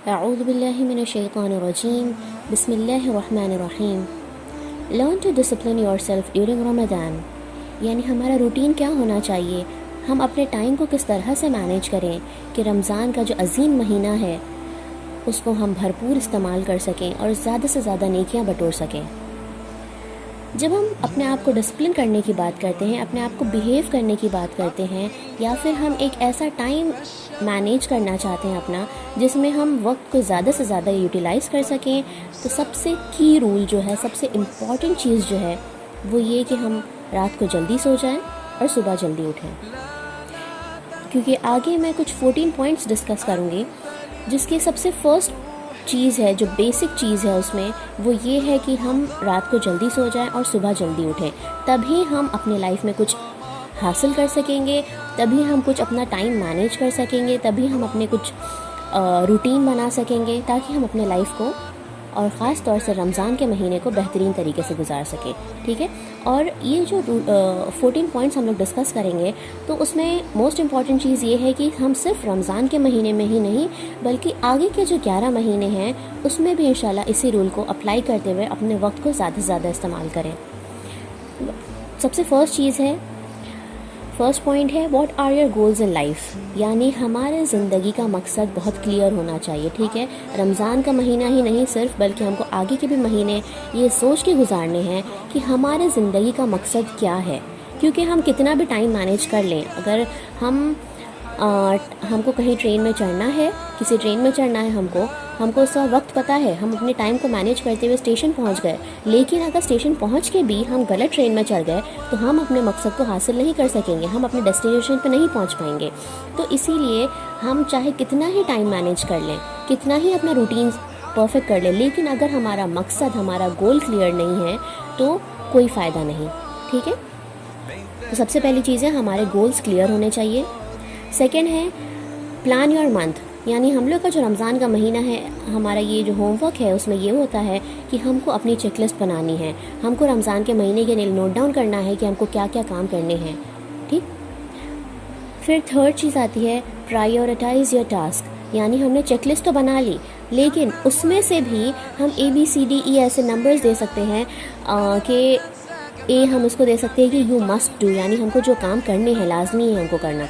अऊज़ु बिल्लाहि मिनश्शैतानिर्रजीम बिस्मिल्लाहिर्रहमानिर्रहीम। Learn to discipline yourself during Ramzan, यानी हमारा रूटीन क्या होना चाहिए, हम अपने टाइम को किस तरह से मैनेज करें कि रमज़ान का जो अज़ीम महीना है उसको हम भरपूर इस्तेमाल कर सकें और ज़्यादा से ज़्यादा नेकियां बटोर सकें। जब हम अपने आप को डिसिप्लिन करने की बात करते हैं, अपने आप को बिहेव करने की बात करते हैं, या फिर हम एक ऐसा टाइम मैनेज करना चाहते हैं अपना जिसमें हम वक्त को ज़्यादा से ज़्यादा यूटिलाइज़ कर सकें, तो सबसे की रूल जो है, सबसे इम्पॉर्टेंट चीज़ जो है वो ये कि हम रात को जल्दी सो जाएं और सुबह जल्दी उठें। क्योंकि आगे मैं कुछ 14 पॉइंट्स डिस्कस करूँगी, जिसकी सबसे फर्स्ट चीज़ है, जो बेसिक चीज़ है उसमें, वो ये है कि हम रात को जल्दी सो जाएं और सुबह जल्दी उठें। तभी हम अपने लाइफ में कुछ हासिल कर सकेंगे, तभी हम कुछ अपना टाइम मैनेज कर सकेंगे, तभी हम अपने कुछ रूटीन बना सकेंगे, ताकि हम अपने लाइफ को और ख़ास तौर से रमज़ान के महीने को बेहतरीन तरीके से गुजार सकें। ठीक है, और ये जो 14 पॉइंट्स हम लोग डिस्कस करेंगे, तो उसमें मोस्ट इम्पॉर्टेंट चीज़ ये है कि हम सिर्फ रमज़ान के महीने में ही नहीं, बल्कि आगे के जो 11 महीने हैं उसमें भी इंशाल्लाह इसी रूल को अप्लाई करते हुए अपने वक्त को ज़्यादा से ज़्यादा इस्तेमाल करें। सबसे फर्स्ट पॉइंट है, what are your goals in life, यानी हमारे ज़िंदगी का मकसद बहुत क्लियर होना चाहिए। ठीक है, रमज़ान का महीना ही नहीं सिर्फ, बल्कि हमको आगे के भी महीने ये सोच के गुजारने हैं कि हमारे ज़िंदगी का मकसद क्या है। क्योंकि हम कितना भी टाइम मैनेज कर लें, अगर हमको कहीं ट्रेन में चढ़ना है, किसी ट्रेन में चढ़ना है, हमको उसका वक्त पता है, हम अपने टाइम को मैनेज करते हुए स्टेशन पहुंच गए, लेकिन अगर स्टेशन पहुंच के भी हम गलत ट्रेन में चढ़ गए तो हम अपने मकसद को हासिल नहीं कर सकेंगे, हम अपने डेस्टिनेशन पर नहीं पहुंच पाएंगे। तो इसीलिए हम चाहे कितना ही टाइम मैनेज कर लें, कितना ही अपना रूटीन परफेक्ट कर लें, लेकिन अगर हमारा मकसद, हमारा गोल क्लियर नहीं है तो कोई फ़ायदा नहीं। ठीक है, तो सबसे पहली चीज़ है, हमारे गोल्स क्लियर होने चाहिए। सेकेंड है, प्लान योर मंथ, यानी हम लोग का जो रमज़ान का महीना है, हमारा ये जो होमवर्क है उसमें ये होता है कि हमको अपनी चेकलिस्ट बनानी है, हमको रमज़ान के महीने के लिए नोट डाउन करना है कि हमको क्या क्या काम करने हैं। ठीक, फिर थर्ड चीज़ आती है, प्रायोरिटाइज़ योर टास्क, यानी हमने चेकलिस्ट तो बना ली, लेकिन उसमें से भी हम ABCDE ऐसे नंबर्स दे सकते हैं कि ए हम उसको दे सकते हैं कि यू मस्ट डू, यानी हमको जो काम करने हैं लाजमी है हमको करना।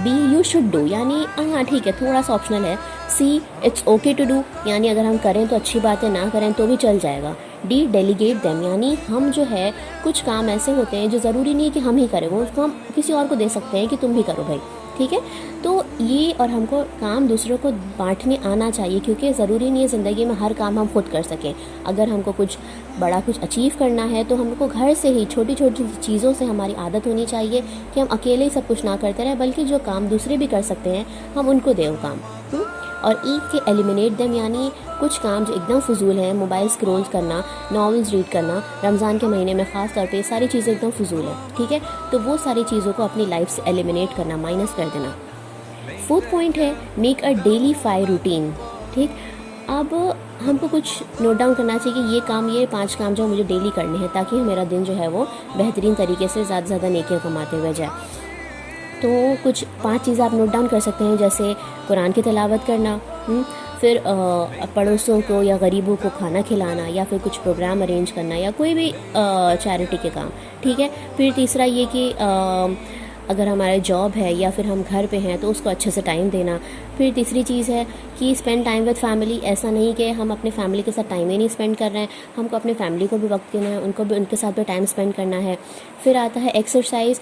B यू शुड डू, यानी हाँ ठीक है थोड़ा सा ऑप्शनल है। C it's okay to do, यानी अगर हम करें तो अच्छी बात है, ना करें तो भी चल जाएगा। D डेलीगेट देम, यानी हम जो है कुछ काम ऐसे होते हैं जो ज़रूरी नहीं है कि हम ही करें, वो उसको हम किसी और को दे सकते हैं कि तुम भी करो भाई। ठीक है, तो ये, और हमको काम दूसरों को बांटने आना चाहिए, क्योंकि ज़रूरी नहीं है ज़िंदगी में हर काम हम खुद कर सकें। अगर हमको कुछ बड़ा कुछ अचीव करना है तो हमको घर से ही छोटी छोटी चीज़ों से हमारी आदत होनी चाहिए कि हम अकेले ही सब कुछ ना करते रहें, बल्कि जो काम दूसरे भी कर सकते हैं हम उनको दें वो काम। और ई के एलिमिनेट देम, यानी कुछ काम जो एकदम फजूल हैं, मोबाइल स्क्रॉल करना, नॉवेल्स रीड करना, रमज़ान के महीने में ख़ास तौर पे सारी चीज़ें एकदम फजूल है। ठीक है, तो वो सारी चीज़ों को अपनी लाइफ से एलिमिनेट करना, माइनस कर देना। फोर्थ पॉइंट है, make a daily fire routine. ठीक, अब हमको कुछ नोट डाउन करना चाहिए कि ये 5 काम जो मुझे डेली करने हैं, ताकि मेरा दिन जो है वो बेहतरीन तरीके से ज़्यादा से ज़्यादा नेकियां कमाते हुए जाए। तो कुछ 5 चीज़ें आप नोट डाउन कर सकते हैं, जैसे कुरान की तिलावत करना, फिर पड़ोसियों को या गरीबों को खाना खिलाना, या फिर कुछ प्रोग्राम अरेंज करना, या कोई भी चैरिटी के काम। ठीक है, फिर तीसरा ये कि अगर हमारा जॉब है या फिर हम घर पे हैं तो उसको अच्छे से टाइम देना। फिर तीसरी चीज़ है कि स्पेंड टाइम विद फैमिली, ऐसा नहीं कि हम अपने फैमिली के साथ टाइम ही नहीं स्पेंड कर रहे हैं, हमको अपने फैमिली को भी वक्त देना है, उनको भी, उनके साथ भी टाइम स्पेंड करना है। फिर आता है एक्सरसाइज।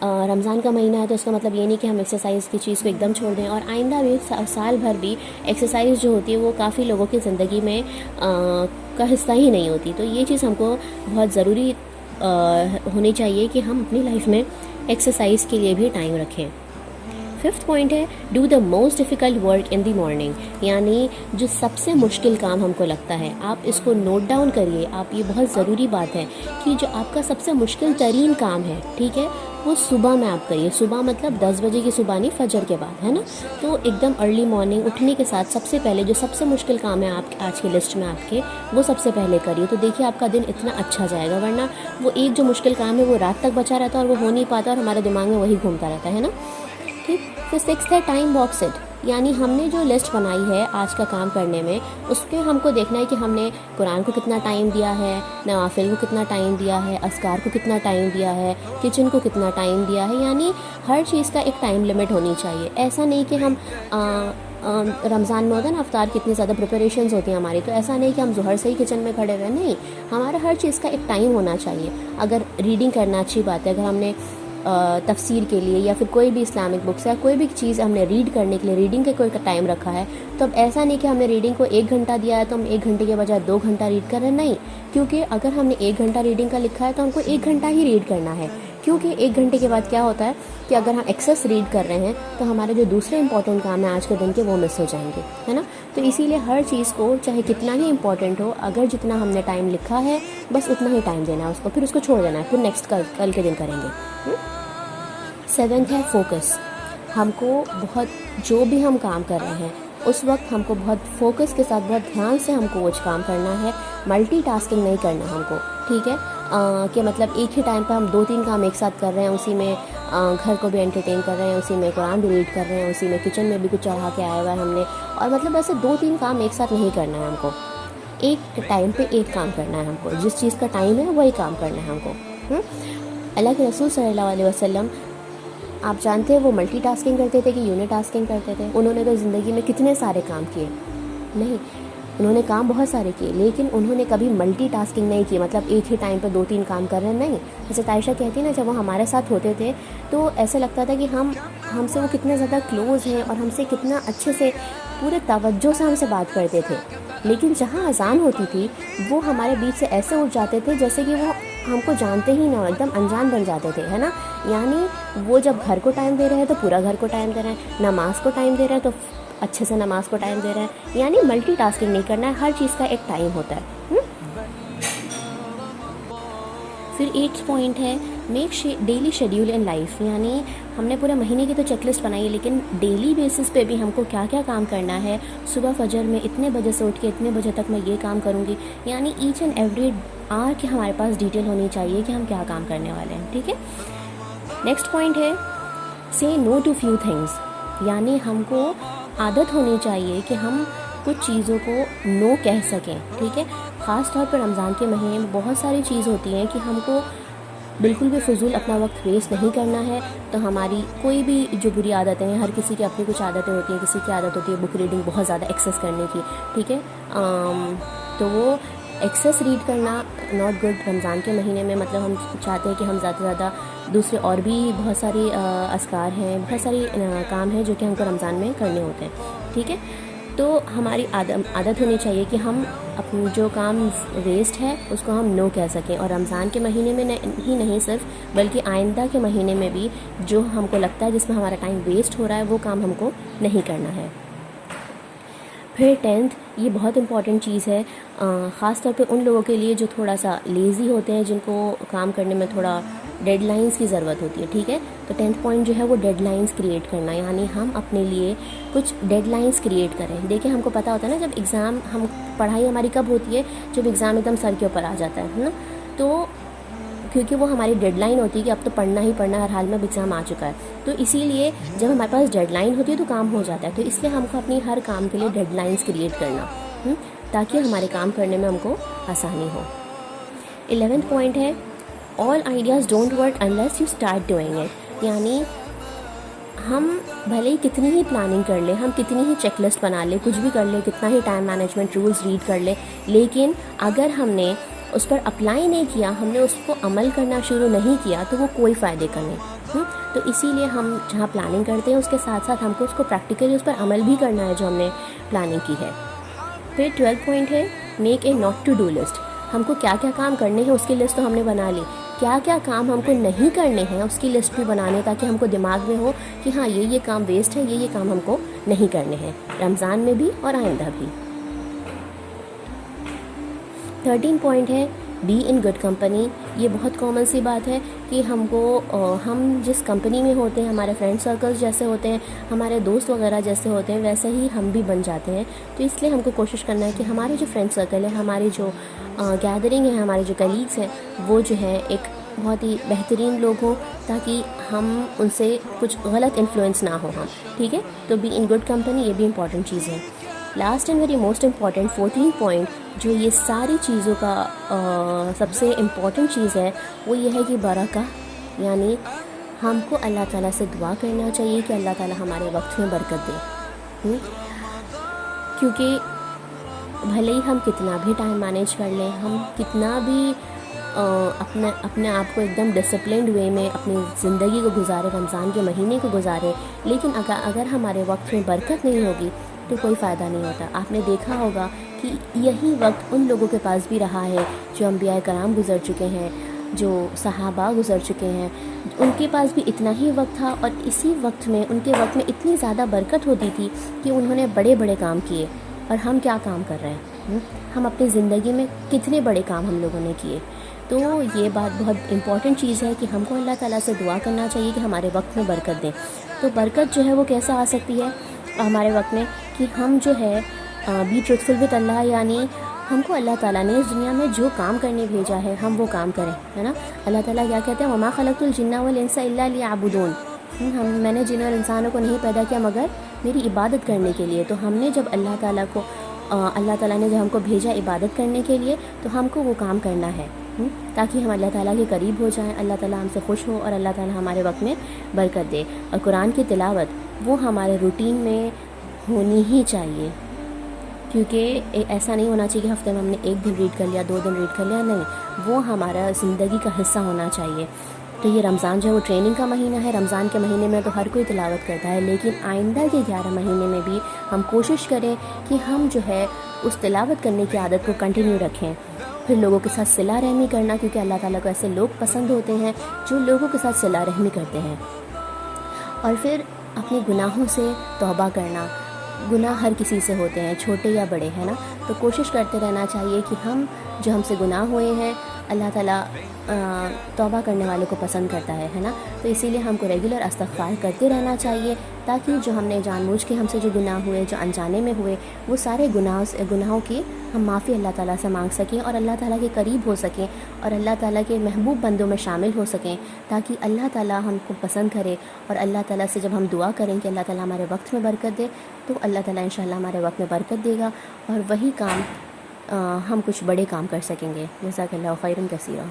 रमज़ान का महीना है तो इसका मतलब ये नहीं कि हम एक्सरसाइज की चीज़ को एकदम छोड़ दें, और आइंदा भी साल भर भी एक्सरसाइज जो होती है वो काफ़ी लोगों की ज़िंदगी में का हिस्सा ही नहीं होती। तो ये चीज़ हमको बहुत ज़रूरी होनी चाहिए कि हम अपनी लाइफ में एक्सरसाइज के लिए भी टाइम रखें। फिफ्थ पॉइंट है, do the most difficult work in the morning, यानी जो सबसे मुश्किल काम हमको लगता है, आप इसको नोट डाउन करिए। आप, ये बहुत ज़रूरी बात है कि जो आपका सबसे मुश्किल तरीन काम है, ठीक है, वो सुबह में आप करिए। सुबह मतलब 10 बजे की सुबह नहीं, फजर के बाद, है ना। तो एकदम अर्ली मॉर्निंग उठने के साथ सबसे पहले जो सबसे मुश्किल काम है आप आज की लिस्ट में आपके, वो सबसे पहले करिए। तो देखिए आपका दिन इतना अच्छा जाएगा, वरना वो एक जो मुश्किल काम है वो रात तक बचा रहता है और वो हो नहीं पाता और हमारे दिमाग में वही घूमता रहता है ना। ठीक, फिर 6th है, टाइम बॉक्स इट, यानी हमने जो लिस्ट बनाई है आज का काम करने में, उसके हमको देखना है कि हमने कुरान को कितना टाइम दिया है, नवाफिल को कितना टाइम दिया है, अस्कार को कितना टाइम दिया है, किचन को कितना टाइम दिया है। यानी हर चीज़ का एक टाइम लिमिट होनी चाहिए। ऐसा नहीं कि हम रमज़ान में होता है ना, अफ्तार की इतनी ज़्यादा प्रिपरेशंस होती हैं हमारी, तो ऐसा नहीं कि हम ज़ुहर से ही किचन में खड़े हुए, नहीं, हमारा हर चीज़ का एक टाइम होना चाहिए। अगर रीडिंग करना अच्छी बात है, अगर हमने तफसीर के लिए या फिर कोई भी इस्लामिक बुक्स या कोई भी चीज़ हमने रीड करने के लिए रीडिंग का कोई टाइम रखा है, तो अब ऐसा नहीं कि हमने रीडिंग को 1 घंटा दिया है तो हम 1 घंटे के बजाय 2 घंटा रीड कर रहे हैं, नहीं। क्योंकि अगर हमने 1 घंटा रीडिंग का लिखा है तो हमको 1 घंटा ही रीड करना है, क्योंकि 1 घंटे के बाद क्या होता है कि अगर हम एक्सेस रीड कर रहे हैं तो हमारे जो दूसरे इंपॉर्टेंट काम है आज के दिन के, वो मिस हो जाएंगे, है ना। तो इसीलिए हर चीज़ को चाहे कितना ही इंपॉर्टेंट हो, अगर जितना हमने टाइम लिखा है बस उतना ही टाइम देना है उसको, फिर उसको छोड़ देना है, फिर नेक्स्ट कल के दिन करेंगे। 7th है फोकस। हमको बहुत, जो भी हम काम कर रहे हैं उस वक्त हमको बहुत फोकस के साथ, बहुत ध्यान से हमको वो काम करना है। मल्टीटास्किंग नहीं करना हमको, ठीक है, कि मतलब एक ही टाइम पर हम 2-3 काम एक साथ कर रहे हैं, उसी में घर को भी एंटरटेन कर रहे हैं, उसी में कुरान भी रीड कर रहे हैं, उसी में किचन में भी कुछ चढ़ा के आया हुआ है हमने, और मतलब ऐसे 2-3 काम एक साथ नहीं करना है हमको। एक टाइम पे एक काम करना है हमको, जिस चीज़ का टाइम है वही काम करना है हमको। अल्लाह के रसूल सल्लल्लाहु अलैहि वसल्लम, आप जानते हैं वो मल्टीटास्किंग करते थे कि यूनिटास्किंग करते थे? उन्होंने तो ज़िंदगी में कितने सारे काम किए, नहीं, उन्होंने काम बहुत सारे किए, लेकिन उन्होंने कभी मल्टीटास्किंग नहीं की, मतलब एक ही टाइम पे 2-3 काम कर रहे हैं, नहीं। जैसे तायशा कहती है ना, जब वो हमारे साथ होते थे तो ऐसा लगता था कि हमसे वो कितने ज़्यादा क्लोज़ हैं और हमसे कितना अच्छे से पूरे तवज्जो से हमसे बात करते थे। लेकिन जहाँ अजान होती थी वो हमारे बीच से ऐसे उठ जाते थे जैसे कि वो हमको जानते ही ना, एकदम अनजान बन जाते थे, है ना। यानी वो जब घर को टाइम दे रहे हैं तो पूरा घर को टाइम दे रहे हैं, नमाज को टाइम दे रहे हैं तो अच्छे से नमाज को टाइम दे रहे हैं। यानी मल्टीटास्किंग नहीं करना है, हर चीज़ का एक टाइम होता है। फिर 8th पॉइंट है make daily schedule in life. यानी हमने पूरे महीने की तो चेकलिस्ट बनाई है, लेकिन डेली बेसिस पे भी हमको क्या क्या काम करना है। सुबह फजर में इतने बजे से उठ के इतने बजे तक मैं ये काम करूँगी, यानी ईच एंड एवरी आवर की हमारे पास डिटेल होनी चाहिए कि हम क्या काम करने वाले हैं, ठीक है। नेक्स्ट पॉइंट है से नो टू फ्यू थिंग्स। यानी हमको आदत होनी चाहिए कि हम कुछ चीज़ों को नो कह सकें, ठीक है। ख़ास तौर पर रमज़ान के महीने में बहुत सारी चीज़ होती हैं कि हमको बिल्कुल भी फ़िजूल अपना वक्त वेस्ट नहीं करना है। तो हमारी कोई भी जो बुरी आदतें हैं, हर किसी की अपनी कुछ आदतें होती हैं, किसी की आदत होती है बुक रीडिंग बहुत ज़्यादा एक्सेस करने की, ठीक है। तो वो एक्सेस रीड करना नॉट गुड रमज़ान के महीने में। मतलब हम चाहते हैं कि हम ज़्यादा से ज़्यादा दूसरे और भी बहुत सारी अस्कार हैं, बहुत सारी काम हैं जो कि हमको रमज़ान में करने होते हैं, ठीक है। तो हमारी आदत होनी चाहिए कि हम अपनी जो काम वेस्ट है उसको हम नो कह सकें। और रमज़ान के महीने में ही नहीं सिर्फ, बल्कि आइंदा के महीने में भी जो हमको लगता है जिसमें हमारा टाइम वेस्ट हो रहा है वो काम हमको नहीं करना है। फिर 10th, ये बहुत इंपॉर्टेंट चीज़ है, ख़ास तौर पे उन लोगों के लिए जो थोड़ा सा लेज़ी होते हैं, जिनको काम करने में थोड़ा डेडलाइंस की ज़रूरत होती है, ठीक है। तो 10th पॉइंट जो है वो डेडलाइंस क्रिएट करना। यानी हम अपने लिए कुछ डेडलाइंस क्रिएट करें। देखिए हमको पता होता है ना, जब एग्ज़ाम, हम पढ़ाई हमारी कब होती है, जब एग्ज़ाम एकदम सर के ऊपर आ जाता है ना। तो क्योंकि वो हमारी डेडलाइन होती है कि अब तो पढ़ना ही पढ़ना, हर हाल में अब एग्ज़ाम आ चुका है। तो इसीलिए जब हमारे पास डेडलाइन होती है तो काम हो जाता है। तो इसलिए हमको अपनी हर काम के लिए डेडलाइंस क्रिएट करना, ताकि हमारे काम करने में हमको आसानी हो। 11th पॉइंट है all ideas don't work unless you start doing it. यानी हम भले ही कितनी ही प्लानिंग कर ले, हम कितनी ही चेकलिस्ट बना ले, कुछ भी कर ले, कितना ही टाइम मैनेजमेंट रूल्स रीड कर ले, लेकिन अगर हमने उस पर अप्लाई नहीं किया, हमने उसको अमल करना शुरू नहीं किया, तो वो कोई फ़ायदे का नहीं। तो इसीलिए हम जहाँ प्लानिंग करते हैं उसके साथ साथ हमको उसको प्रैक्टिकली उस पर अमल भी करना है जो हमने प्लानिंग की है। फिर 12th पॉइंट है make a not to do list. हमको क्या क्या काम करने हैं उसकी लिस्ट तो हमने बना ली, क्या क्या काम हमको नहीं करने हैं उसकी लिस्ट भी बनाने, ताकि हमको दिमाग में हो कि हाँ ये काम वेस्ट है, ये काम हमको नहीं करने हैं, रमज़ान में भी और आइंदा भी। 13 पॉइंट है बी इन गुड कंपनी। ये बहुत कॉमन सी बात है कि हम जिस कंपनी में होते हैं, हमारे फ्रेंड सर्कल्स जैसे होते हैं, हमारे दोस्त वगैरह जैसे होते हैं, वैसे ही हम भी बन जाते हैं। तो इसलिए हमको कोशिश करना है कि हमारे जो फ्रेंड सर्कल है, हमारी जो गैदरिंग है, हमारे जो कलीग्स हैं, वो जो है एक बहुत ही बेहतरीन लोग हों, ताकि हम उनसे कुछ गलत इन्फ्लुएंस ना हो हम, ठीक है। तो बी इन गुड कंपनी, ये भी इंपॉर्टेंट चीज़ है। Last and very most important 14 point जो ये सारी चीज़ों का सबसे इम्पॉर्टेंट चीज़ है वो ये है कि बरका, यानी हमको अल्लाह ताला से दुआ करना चाहिए कि अल्लाह ताला हमारे वक्त में बरकत दे। क्योंकि भले ही हम कितना भी टाइम मैनेज कर लें, हम कितना भी अपने आप को एकदम डिसिप्लिन्ड वे में अपनी ज़िंदगी को गुजारे, रमज़ान के महीने को गुजारे, लेकिन अगर हमारे वक्त में बरकत नहीं होगी तो कोई फ़ायदा नहीं होता। आपने देखा होगा कि यही वक्त उन लोगों के पास भी रहा है जो अंबिया कराम गुज़र चुके हैं, जो सहाबा गुज़र चुके हैं, उनके पास भी इतना ही वक्त था और इसी वक्त में उनके वक्त में इतनी ज़्यादा बरकत होती थी कि उन्होंने बड़े बड़े काम किए। और हम क्या काम कर रहे हैं? हम अपनी ज़िंदगी में कितने बड़े काम हम लोगों ने किए। तो ये बात बहुत इम्पॉर्टेंट चीज़ है कि हमको अल्लाह ताला से दुआ करना चाहिए कि हमारे वक्त में बरकत दें। तो बरकत जो है वो कैसे आ सकती है हमारे वक्त में, कि हम जो है बी ट्रुथफुल विद अल्लाह, यानी हमको अल्लाह ताला ने इस दुनिया में जो काम करने भेजा है हम वो काम करें, है ना। अल्लाह ताला क्या कहते हैं, वमा खलक़तुल जिन्ना वल इंसा इल्ला लियअबुदून, मैंने जिन और इंसानों को नहीं पैदा किया मगर मेरी इबादत करने के लिए। तो हमने जब अल्लाह ताला ने जब हमको भेजा इबादत करने के लिए, तो हमको वो काम करना है ताकि हम अल्लाह ताला के करीब हो जाएं, अल्लाह ताला हमसे खुश हो और अल्लाह ताला हमारे वक्त में बरकत दे। और कुरान की तिलावत वो हमारे रूटीन में होनी ही चाहिए, क्योंकि ऐसा नहीं होना चाहिए कि हफ्ते में हमने एक दिन रीड कर लिया, 2 दिन रीड कर लिया, नहीं, वो हमारा ज़िंदगी का हिस्सा होना चाहिए। तो ये रमज़ान जो है वो ट्रेनिंग का महीना है। रमज़ान के महीने में तो हर कोई तिलावत करता है, लेकिन आइंदा के 11 महीने में भी हम कोशिश करें कि हम जो है उस तिलावत करने की आदत को कंटिन्यू रखें। फिर लोगों के साथ सिला रहमी करना, क्योंकि अल्लाह ताला को ऐसे लोग पसंद होते हैं जो लोगों के साथ सिला रहमी करते हैं। और फिर अपने गुनाहों से तौबा करना। गुनाह हर किसी से होते हैं, छोटे या बड़े, है ना। तो कोशिश करते रहना चाहिए कि हम जो हमसे गुनाह हुए हैं, अल्लाह ताला तौबा करने वालों को पसंद करता है ना। तो इसीलिए हमको रेगुलर इस्तिग़फ़ार करते रहना चाहिए, ताकि जो हमने जानबूझ के हमसे जो गुनाह हुए, जो अनजाने में हुए, वो सारे गुनाहों की हम माफ़ी अल्लाह ताला से मांग सकें और अल्लाह ताला के करीब हो सकें और अल्लाह ताला के महबूब बंदों में शामिल हो सकें, ताकि अल्लाह ताला हमको पसंद करे। और अल्लाह ताला से जब हम दुआ करें कि अल्लाह ताला हमारे वक्त में बरकत दे, तो अल्लाह ताला इंशाअल्लाह हमारे वक्त में बरकत देगा और वही काम हम कुछ बड़े काम कर सकेंगे। जज़ाकल्लाहु खैरन कसीरा।